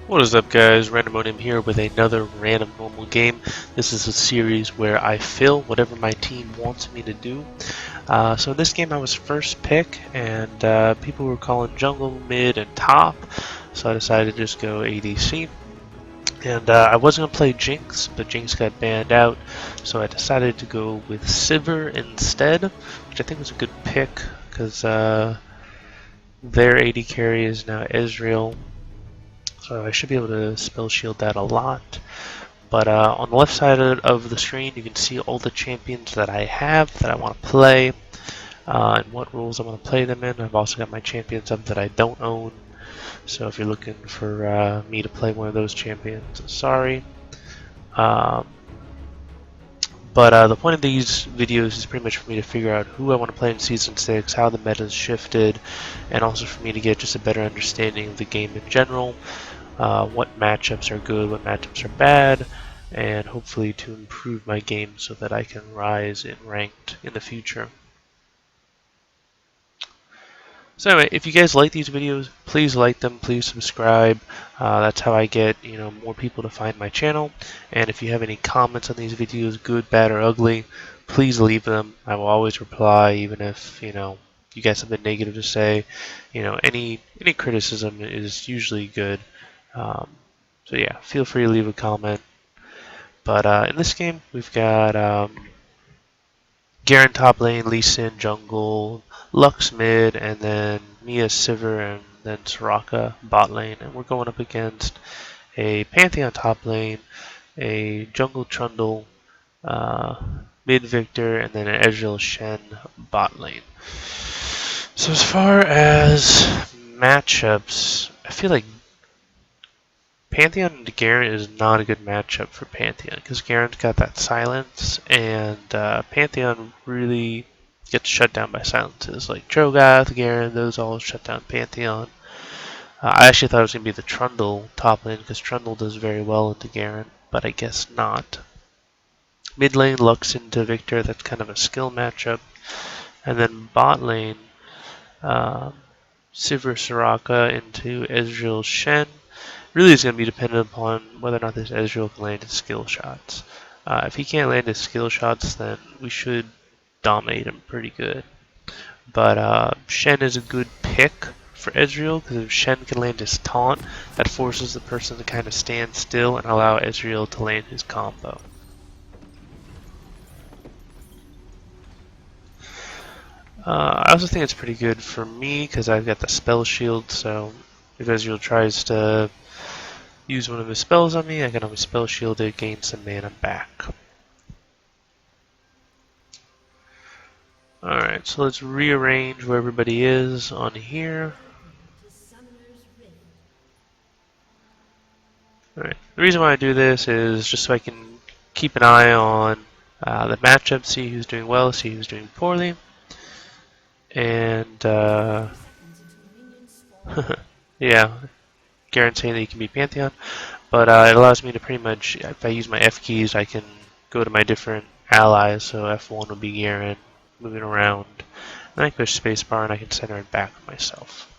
What is up, guys? Randomonium here with another random normal game. This is a series where I fill whatever my team wants me to do. So in this game I was first pick, and people were calling jungle, mid, and top, so I decided to just go ADC. And I wasn't going to play Jinx, but Jinx got banned out, so I decided to go with Sivir instead, which I think was a good pick, because their AD carry is now Ezreal. So I should be able to spell shield that a lot. But on the left side of the screen, you can see all the champions that I have that I want to play, and what roles I want to play them in. I've also got my champions up that I don't own. So if you're looking for me to play one of those champions, sorry. But the point of these videos is pretty much for me to figure out who I want to play in Season 6, how the meta's shifted, and also for me to get just a better understanding of the game in general. What matchups are good, what matchups are bad, and hopefully to improve my game so that I can rise in ranked in the future. So anyway, if you guys like these videos, please like them, please subscribe. That's how I get more people to find my channel. And if you have any comments on these videos, good, bad, or ugly, please leave them. I will always reply, even if you guys have something negative to say. Any criticism is usually good. So yeah, feel free to leave a comment. But in this game, we've got Garen top lane, Lee Sin jungle, Lux mid, and then Mia Sivir, and then Soraka bot lane. And we're going up against a Pantheon top lane, a jungle Trundle, mid Victor, and then an Ezreal Shen bot lane. So as far as matchups, I feel like Pantheon and Garen is not a good matchup for Pantheon because Garen's got that silence, and Pantheon really gets shut down by silences like Cho'Gath, Garen, those all shut down Pantheon. I actually thought it was going to be the Trundle top lane because Trundle does very well into Garen, but I guess not. Mid lane, Lux into Victor, that's kind of a skill matchup. And then bot lane, Sivir Soraka into Ezreal Shen. Really is going to be dependent upon whether or not this Ezreal can land his skill shots. If he can't land his skill shots, then we should dominate him pretty good. But Shen is a good pick for Ezreal, because if Shen can land his taunt, that forces the person to kind of stand still and allow Ezreal to land his combo. I also think it's pretty good for me because I've got the spell shield, so if Ezreal tries to use one of his spells on me, I can always spell shield it, gain some mana back. Alright, so let's rearrange where everybody is on here. Alright, the reason why I do this is just so I can keep an eye on the matchup, see who's doing well, see who's doing poorly. And yeah, Garen saying that he can beat Pantheon, but it allows me to pretty much, if I use my F keys, I can go to my different allies. So F1 will be Garen, moving around. Then I push spacebar and I can center it back myself.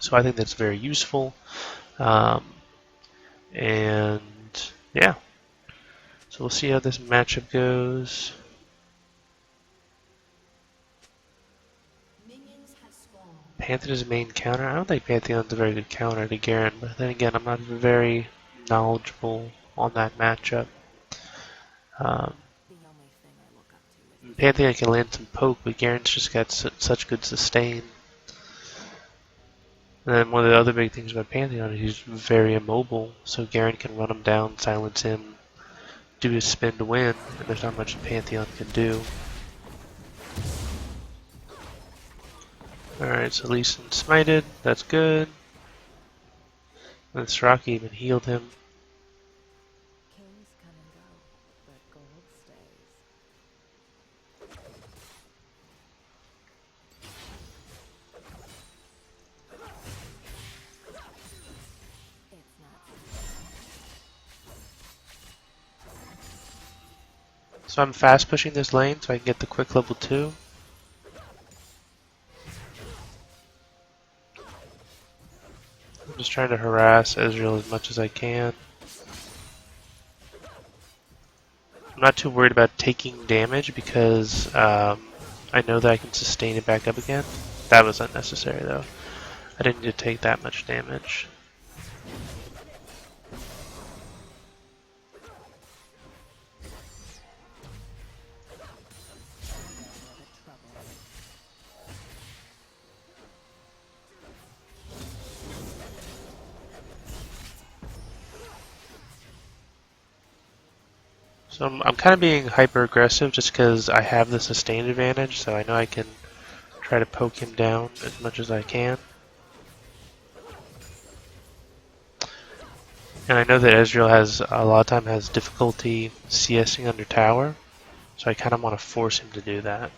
So I think that's very useful. And yeah, so we'll see how this matchup goes. Pantheon is a main counter. I don't think Pantheon's a very good counter to Garen, but then again, I'm not very knowledgeable on that matchup. Pantheon can land some poke, but Garen's just got such good sustain. And then one of the other big things about Pantheon is he's very immobile, so Garen can run him down, silence him, do his spin to win, and there's not much Pantheon can do. Alright, so Lee Sin smited, that's good. And Soraka even healed him. So I'm fast pushing this lane so I can get the quick level 2. I'm just trying to harass Ezreal as much as I can. I'm not too worried about taking damage because I know that I can sustain it back up again. That was unnecessary though. I didn't need to take that much damage. So I'm kind of being hyper aggressive just because I have the sustain advantage, so I know I can try to poke him down as much as I can. And I know that Ezreal has a lot of time has difficulty CSing under tower, so I kind of want to force him to do that.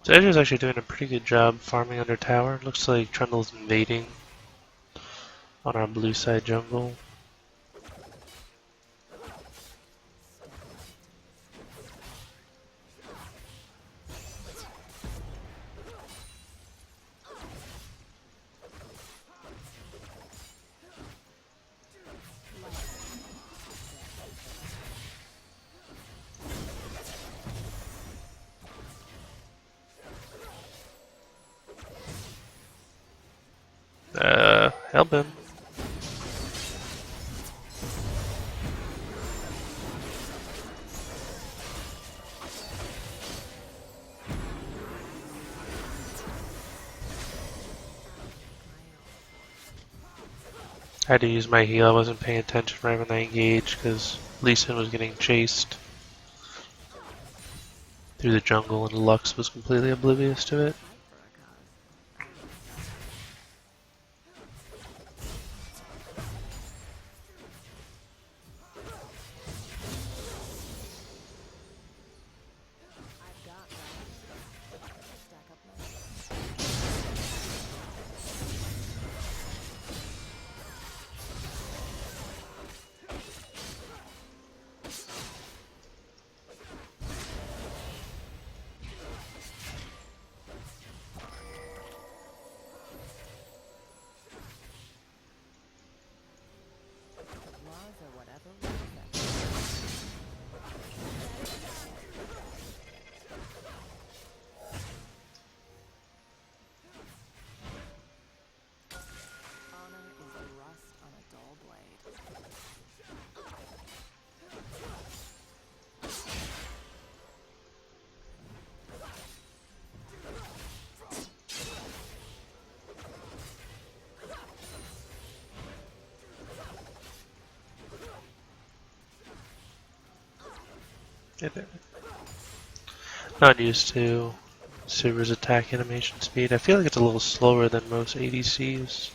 So Ezreal's actually doing a pretty good job farming under tower. Looks like Trundle's invading on our blue side jungle. Help him. I had to use my heal. I wasn't paying attention right when I engaged because Lee Sin was getting chased through the jungle and Lux was completely oblivious to it. Not used to Sivir's attack animation speed. I feel like it's a little slower than most ADCs.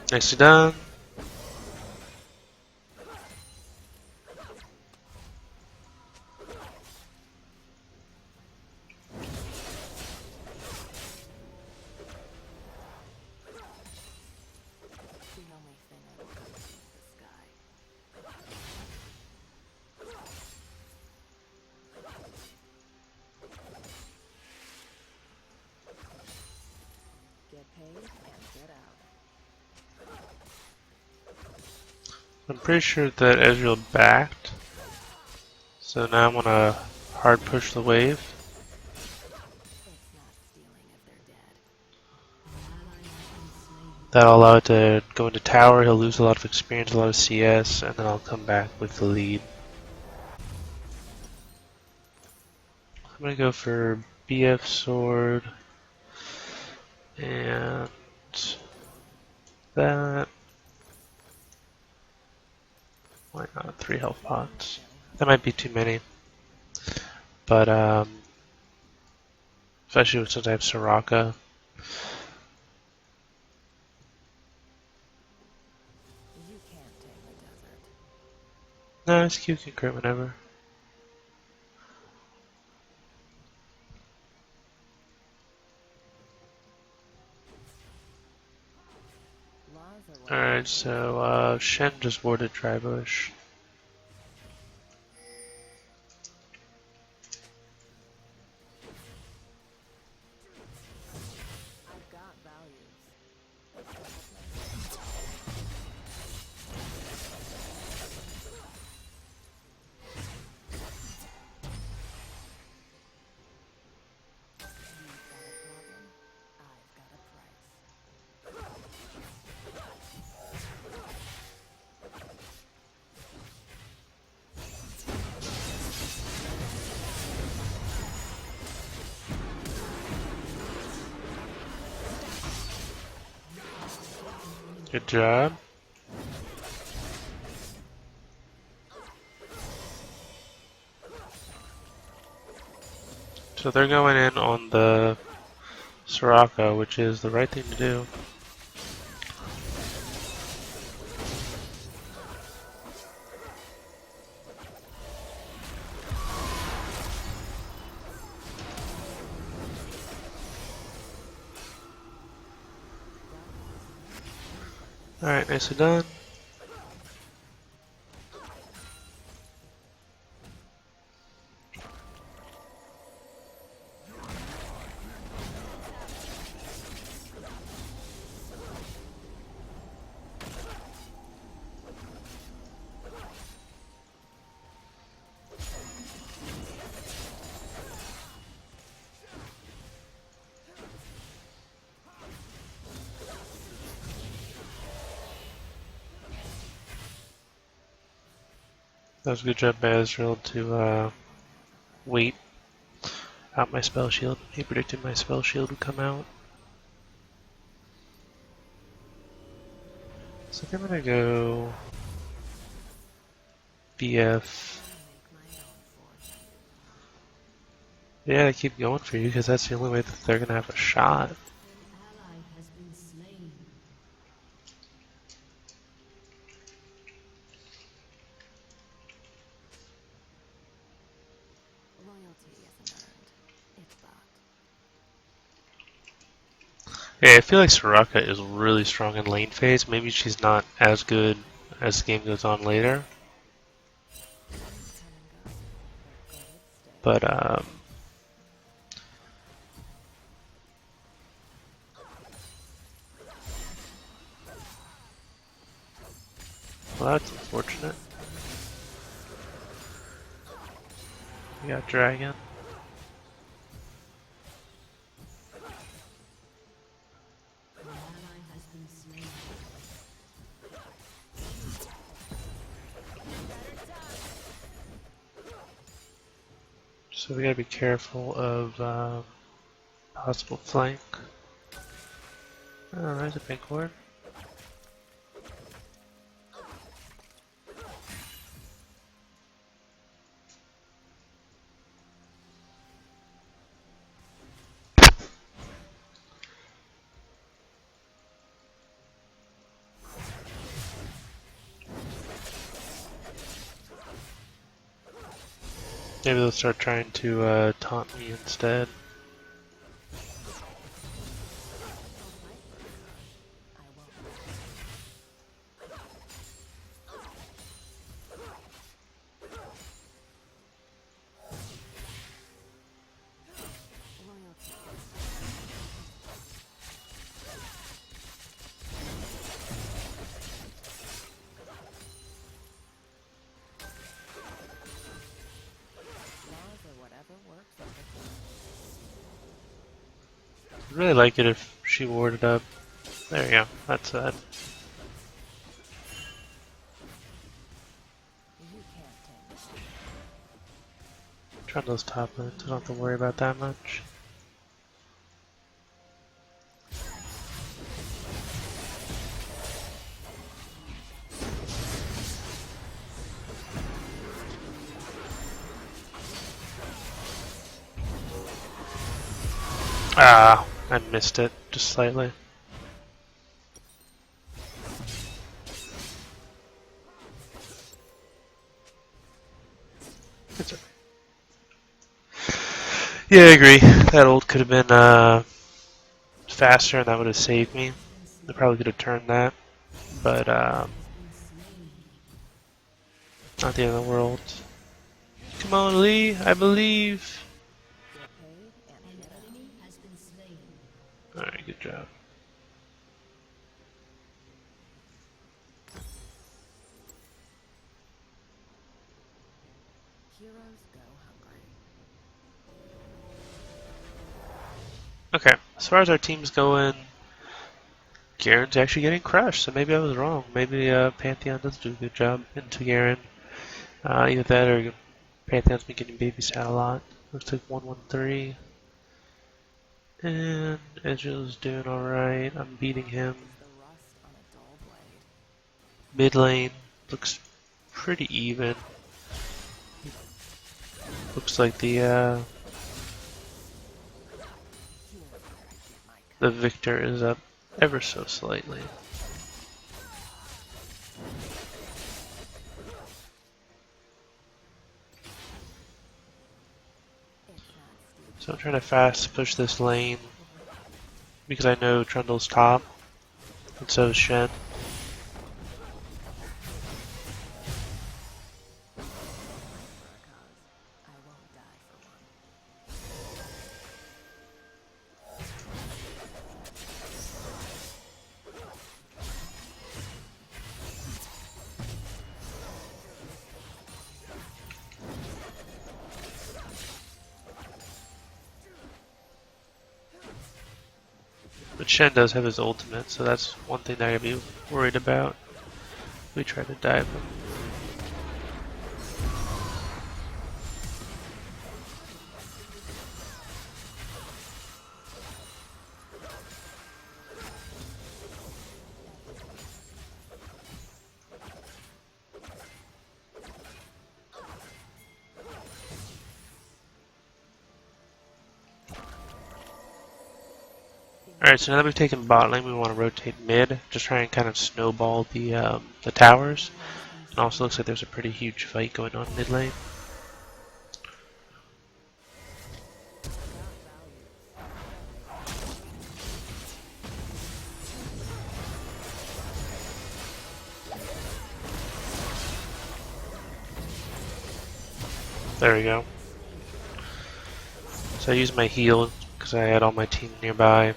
Nicely done. I'm pretty sure that Ezreal backed, so now I'm gonna hard push the wave. That'll allow it to go into tower, he'll lose a lot of experience, a lot of CS, and then I'll come back with the lead. I'm gonna go for BF sword and that. Why not 3 health pots? That might be too many. But, especially since I have Soraka. No, this Q can crit whenever. Alright, so Shen just warded Drybush. Good job. So they're going in on the Soraka, which is the right thing to do. Alright, nicely done. That was a good job by Ezreal to wait out my spell shield. He predicted my spell shield would come out. So I think I'm gonna go BF. Yeah, I keep going for you because that's the only way that they're gonna have a shot. Yeah, I feel like Soraka is really strong in lane phase. Maybe she's not as good as the game goes on later. But, well, that's unfortunate. We got Dragon. So we gotta be careful of possible flank. Oh, there's a pink ward. Maybe they'll start trying to taunt me instead. I'd really like it if she warded up. There you go, that's that. Try those top lanes, I don't have to worry about that much. Ah, I missed it just slightly. It's okay. Yeah, I agree. That ult could have been faster, and that would have saved me. I probably could have turned that, but not the end of the world. Come on, Lee, I believe. Alright, good job. Okay, as far as our team's going, Garen's actually getting crushed, so maybe I was wrong. Maybe Pantheon does do a good job into Garen. Either that or Pantheon's been getting babysat a lot. Looks like 113. And Edge's doing alright. I'm beating him. Mid lane looks pretty even. Looks like the victor is up ever so slightly. So I'm trying to fast push this lane because I know Trundle's top, and so is Shen. But Shen does have his ultimate, so that's one thing that I'd be worried about. We try to dive him. Alright, so now that we've taken bot lane, we want to rotate mid, just try and kind of snowball the towers. And also looks like there's a pretty huge fight going on mid lane. There we go. So I used my heal because I had all my team nearby.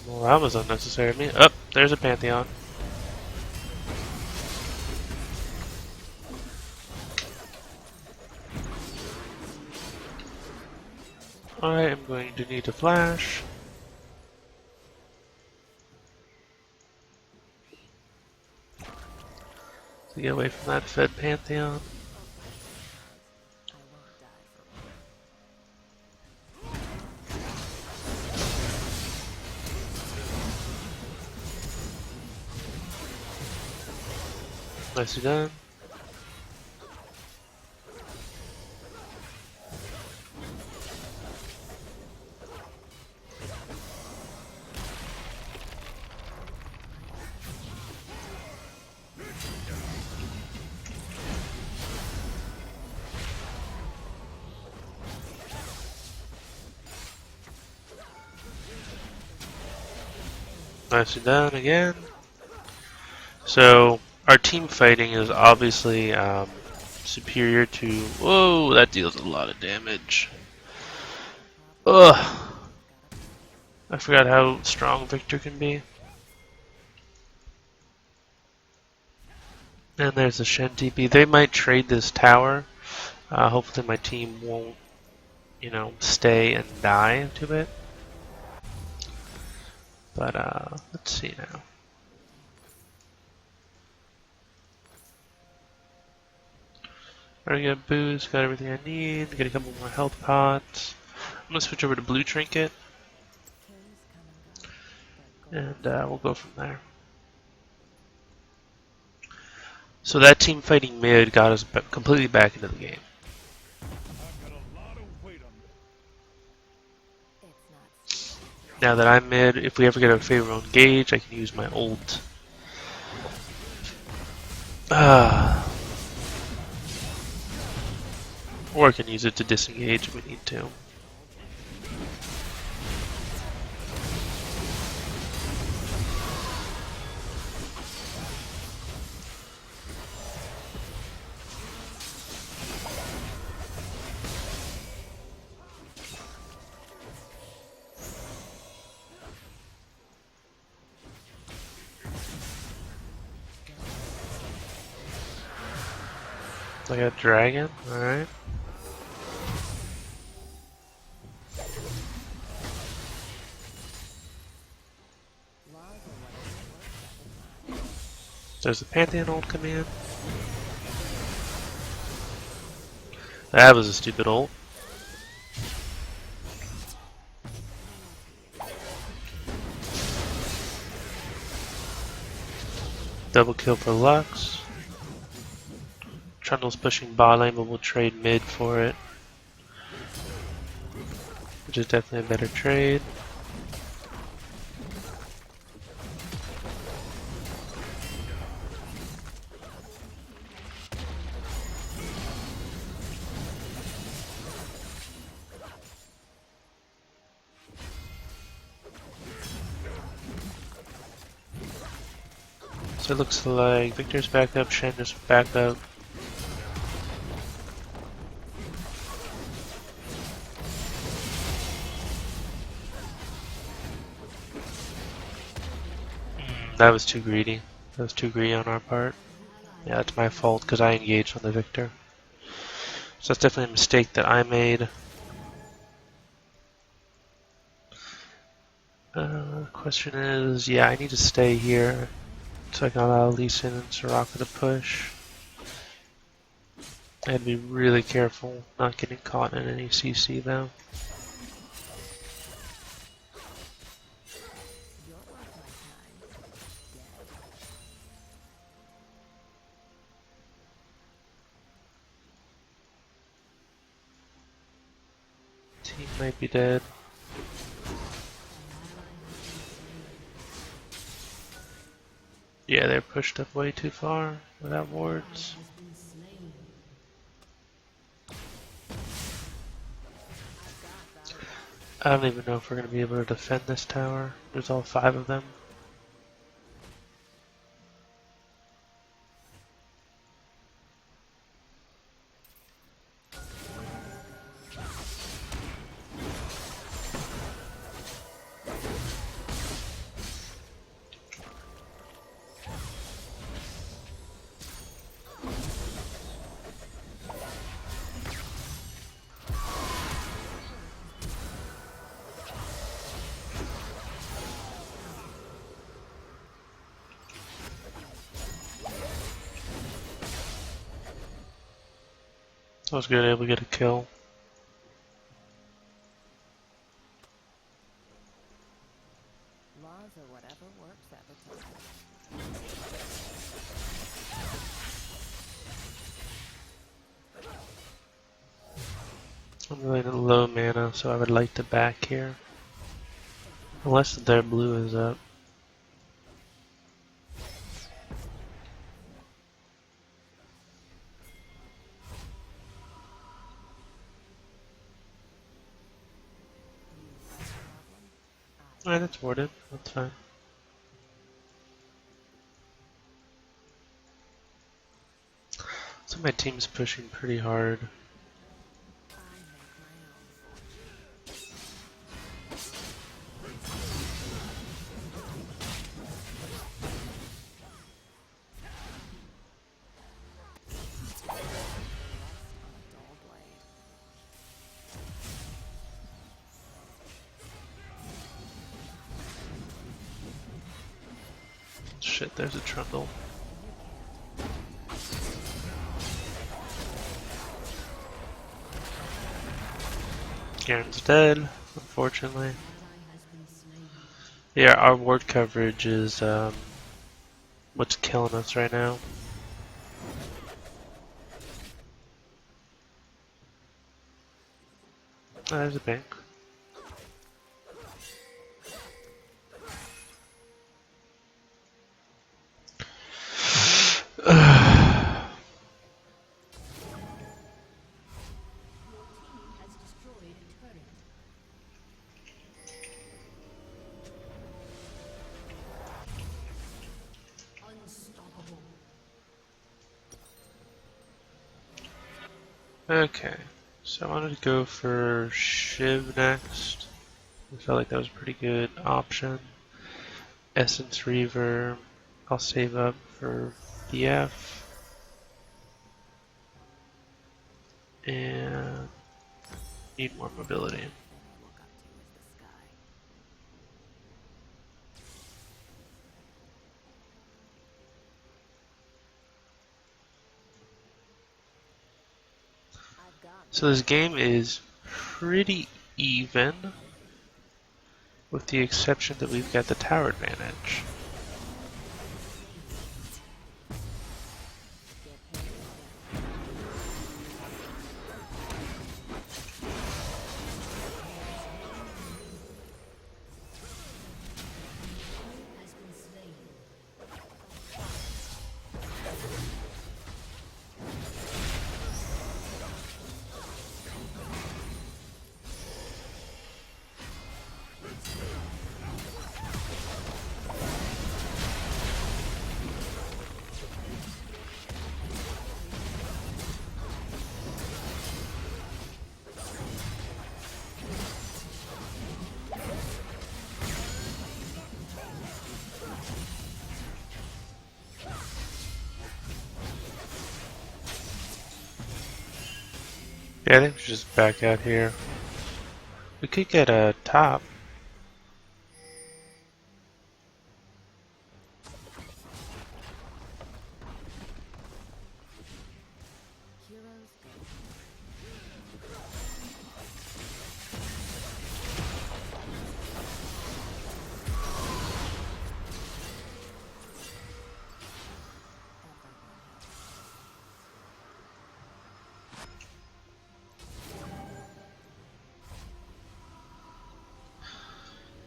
Well, that was unnecessary of me. Oh, there's a Pantheon. I am going to need to flash. To get away from that fed Pantheon. Nicely done. Nicely done again. So our team fighting is obviously superior to. Whoa, that deals a lot of damage. Ugh. I forgot how strong Victor can be. And there's the Shen TP. They might trade this tower. Hopefully my team won't, stay and die to it. But let's see now. Already got boost, got everything I need, get a couple more health pots. I'm gonna switch over to blue trinket. And we'll go from there. So that team fighting mid got us completely back into the game. Now that I'm mid, if we ever get a favorable engage, I can use my ult. Or I can use it to disengage if we need to. Like a dragon, alright. There's the Pantheon ult coming in. That was a stupid ult. Double kill for Lux. Trundle's pushing bot lane, but we'll trade mid for it. Which is definitely a better trade. So it looks like Victor's back up, Shen is back up. That was too greedy. That was too greedy on our part. Yeah, that's my fault because I engaged on the Victor. So that's definitely a mistake that I made. Question is, yeah, I need to stay here so I can allow Lee Sin and Soraka to push. I had to be really careful not getting caught in any CC though. Team might be dead. Yeah, they're pushed up way too far without wards. I don't even know if we're going to be able to defend this tower. There's all 5 of them. I was good, able to get a kill. Laws or whatever works at the time. I'm really low mana, so I would like to back here. Unless their blue is up. Alright, that's warded. That's fine. So my team's pushing pretty hard. Shit, there's a Trundle. Garen's dead, unfortunately. Yeah, our ward coverage is what's killing us right now. Oh, there's a bank. Okay, so I wanted to go for Shiv next. I felt like that was a pretty good option. Essence Reaver, I'll save up for BF. And need more mobility. So this game is pretty even, with the exception that we've got the tower advantage. Yeah, I think we should just back out here. We could get a top.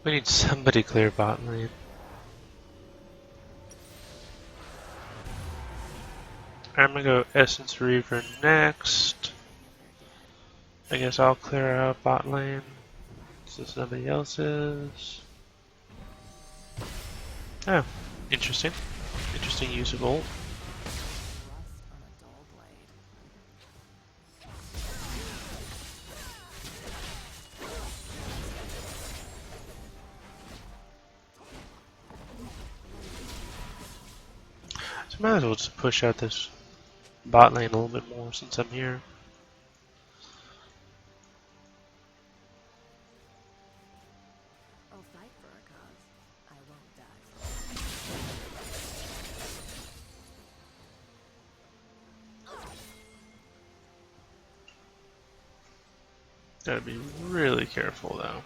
We need somebody clear bot lane. I'm gonna go Essence Reaver next. I guess I'll clear out bot lane. So somebody else's. Oh, interesting. Interesting use of ult. So might as well just push out this bot lane a little bit more since I'm here. Gotta be really careful though.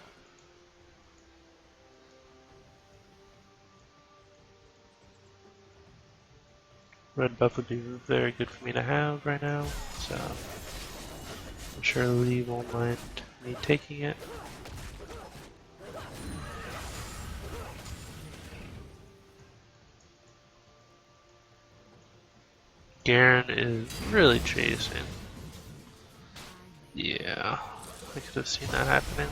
Red buff would be very good for me to have right now, so I'm sure Lee won't mind me taking it. Garen is really chasing. Yeah, I could have seen that happening.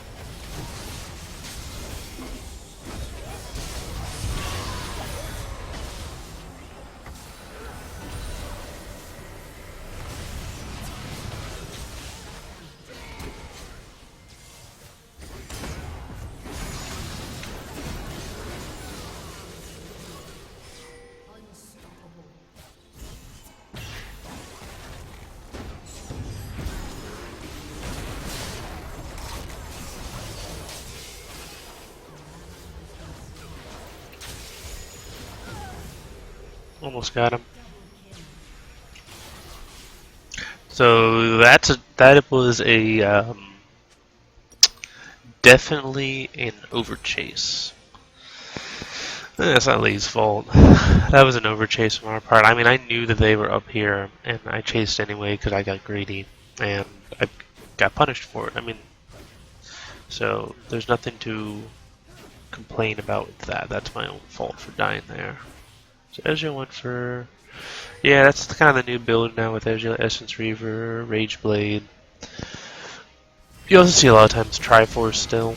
Almost got him. So that was a definitely an overchase. That's not Lee's fault. That was an overchase from our part. I mean, I knew that they were up here, and I chased anyway because I got greedy, and I got punished for it. I mean, So there's nothing to complain about with that. That's my own fault for dying there. So Ezreal went for... Yeah, that's kind of the new build now with Ezreal, Essence Reaver, Rage Blade. You also see a lot of times Triforce still.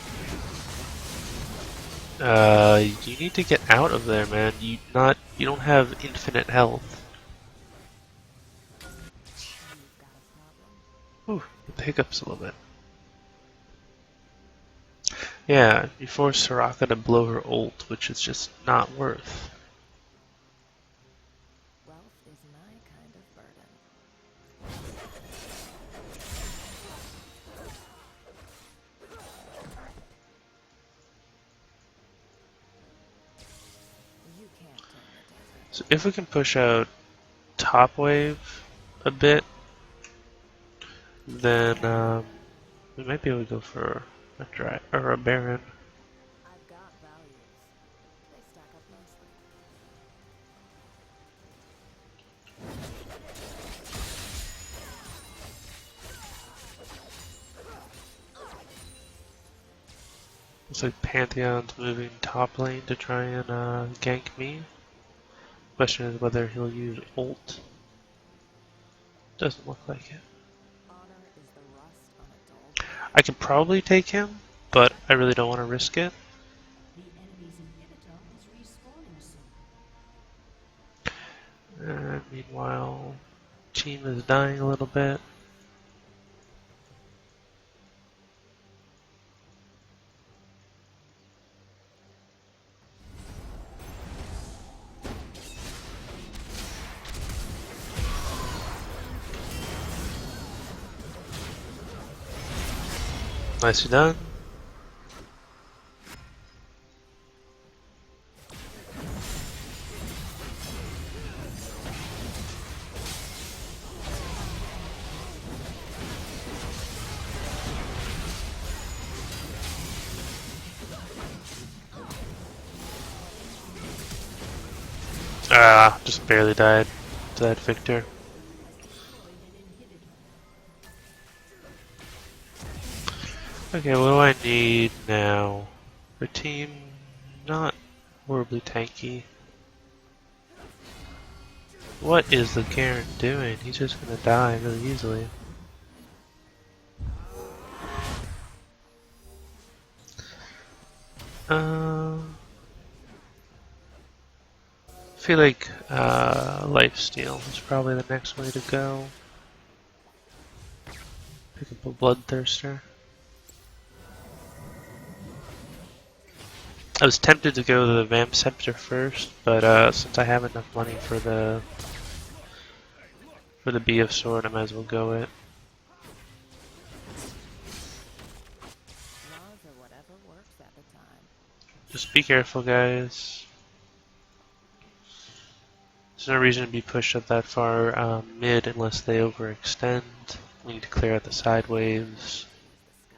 You need to get out of there, man. You don't have infinite health. You've got a problem. Ooh, get the hiccups a little bit. Yeah, you force Soraka to blow her ult, which is just not worth. Wealth is my kind of burden. You can't tame the desert. So if we can push out top wave a bit, then we might be able to go for a or a Baron. I've got values. They stack up nicely. Looks like Pantheon's moving top lane to try and gank me. Question is whether he'll use ult. Doesn't look like it. Honor is the rust on a dull blade. I could probably take him, but I really don't want to risk it. The enemy's inhibitor is respawning soon. And meanwhile, team is dying a little bit. Nicely done. Ah, just barely died to that Victor. Okay, what do I need now? For team, not horribly tanky. What is the Garen doing? He's just gonna die really easily. I feel like lifesteal is probably the next way to go. Pick up a bloodthirster. I was tempted to go to the Vamp Scepter first, but since I have enough money for the BF sword, I might as well go it. Laws are whatever works at the time. Just be careful, guys. There's no reason to be pushed up that far mid unless they overextend. We need to clear out the side waves. Use the sky.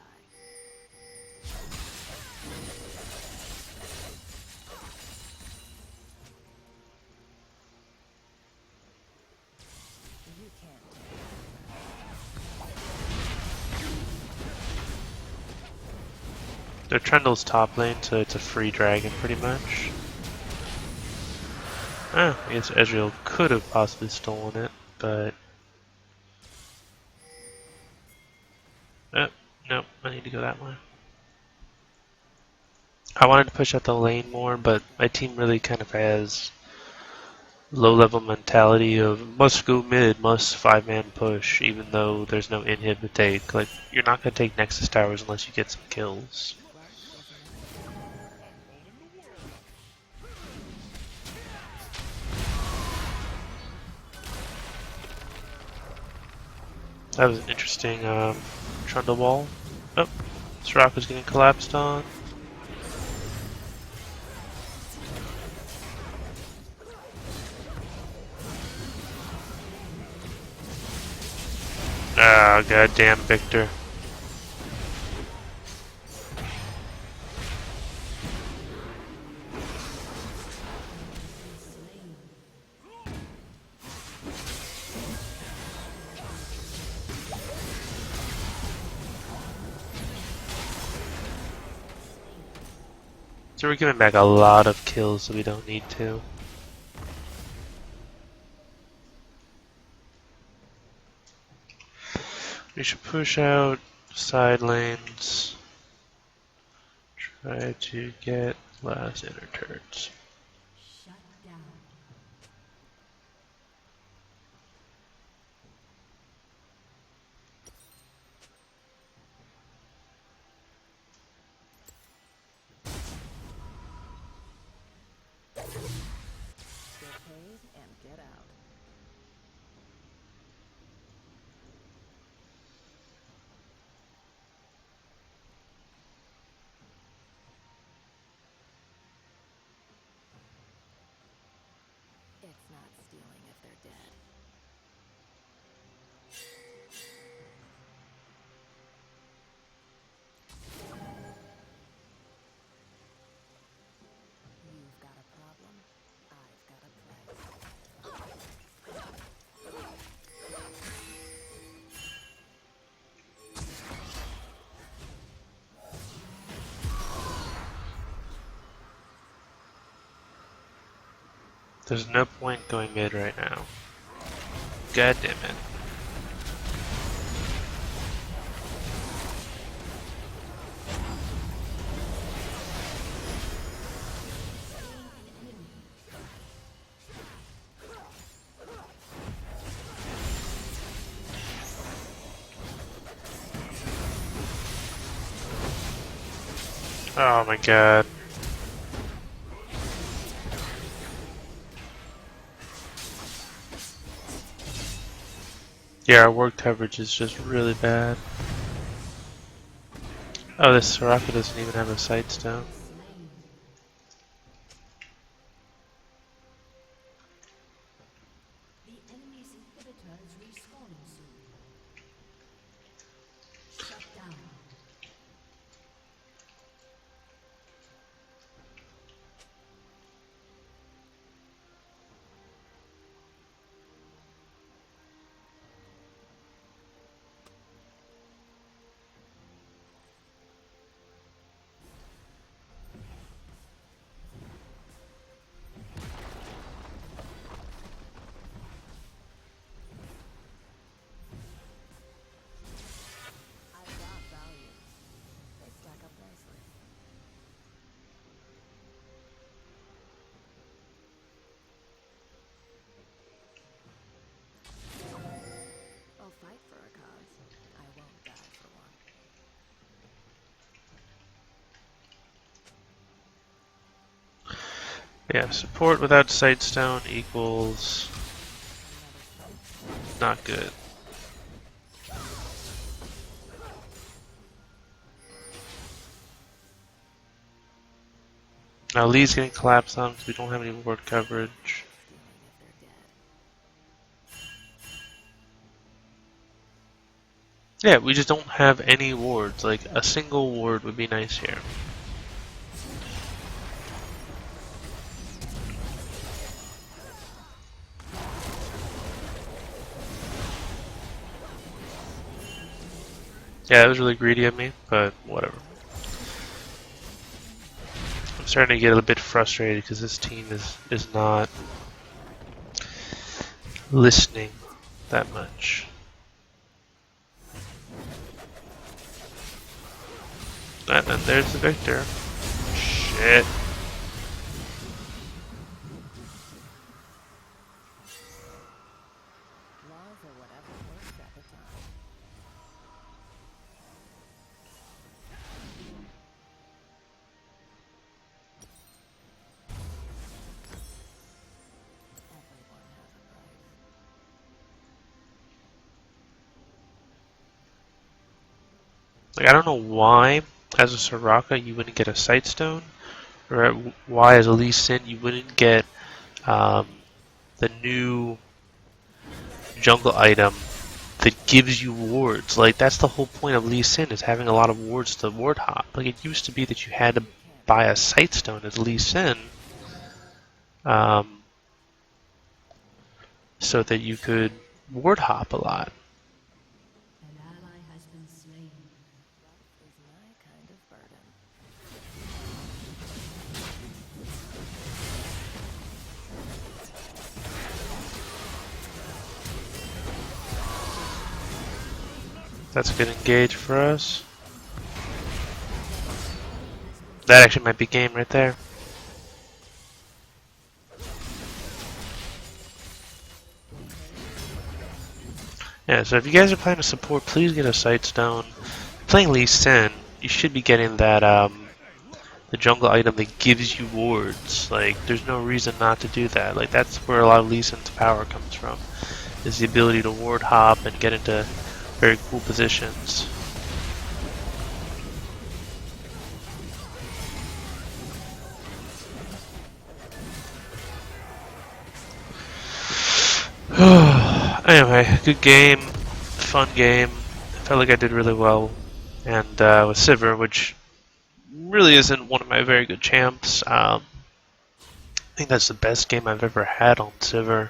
You can't tame the desert. Their Trundle's top lane, so it's a free dragon pretty much. I guess Ezreal could have possibly stolen it, but... Nope, I need to go that way. I wanted to push out the lane more, but my team really kind of has low-level mentality of must go mid, must 5-man push, even though there's no inhib to take. Like, you're not going to take Nexus Towers unless you get some kills. Wealth is my kind of burden. That was an interesting Trundle wall. Oh, this rock was getting collapsed on. Ah, goddamn Victor. So we're giving back a lot of kills that we don't need to. We should push out side lanes. Try to get last inner turrets. Shut down. Get paid and get out. It's not stealing if they're dead. You've got a problem. I've got a price. There's no point going mid right now. God damn it. Oh my god. Yeah, our ward coverage is just really bad. Oh, this Soraka doesn't even have a sight stone. Slain. The enemy's inhibitor is respawning soon. Shut down. I've got values. They stack up nicely. I'll fight for a cause. I won't die for one. Yeah, support without sight stone equals not good. Now Lee's getting collapsed on because we don't have any ward coverage. Stealing if they're dead. Yeah, we just don't have any wards. Like, a single ward would be nice here. Yeah, that was really greedy of me, but whatever. I'm starting to get a bit frustrated because this team is not listening that much. And then there's the victor. Shit. Laws are whatever works at the time. Everyone has a price. Like, I don't know why, as a Soraka, you wouldn't get a Sight Stone, or why, as a Lee Sin, you wouldn't get um, the new jungle item that gives you wards. Like, that's the whole point of Lee Sin, is having a lot of wards to ward hop. Like, it used to be that you had to buy a Sight Stone as Lee Sin, um, so that you could ward hop a lot. An ally has been slain. Wealth is my kind of burden. That's a good engage for us. That actually might be game right there. Yeah, so if you guys are playing a support, please get a Sightstone. Playing Lee Sin, you should be getting that the jungle item that gives you wards. Like, there's no reason not to do that. Like, that's where a lot of Lee Sin's power comes from, is the ability to ward hop and get into very cool positions. Anyway, good game, fun game. I felt like I did really well, and with Sivir, which really isn't one of my very good champs. I think that's the best game I've ever had on Sivir.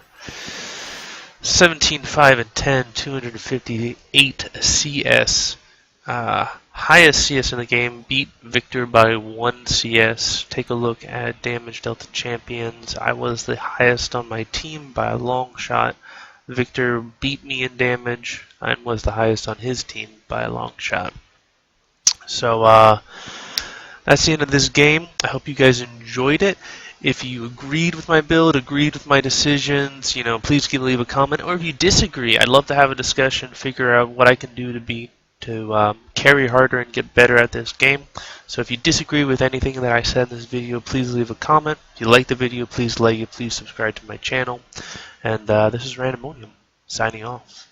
17-5-10, 258 CS. Highest CS in the game, beat Victor by 1 CS. Take a look at Damage Delta Champions. I was the highest on my team by a long shot. Victor beat me in damage and was the highest on his team by a long shot. So, that's the end of this game. I hope you guys enjoyed it. If you agreed with my build, agreed with my decisions, please leave a comment. Or if you disagree, I'd love to have a discussion, figure out what I can do to carry harder and get better at this game. So if you disagree with anything that I said in this video, please leave a comment. If you like the video, please like it. Please subscribe to my channel. And this is Randomonium, signing off.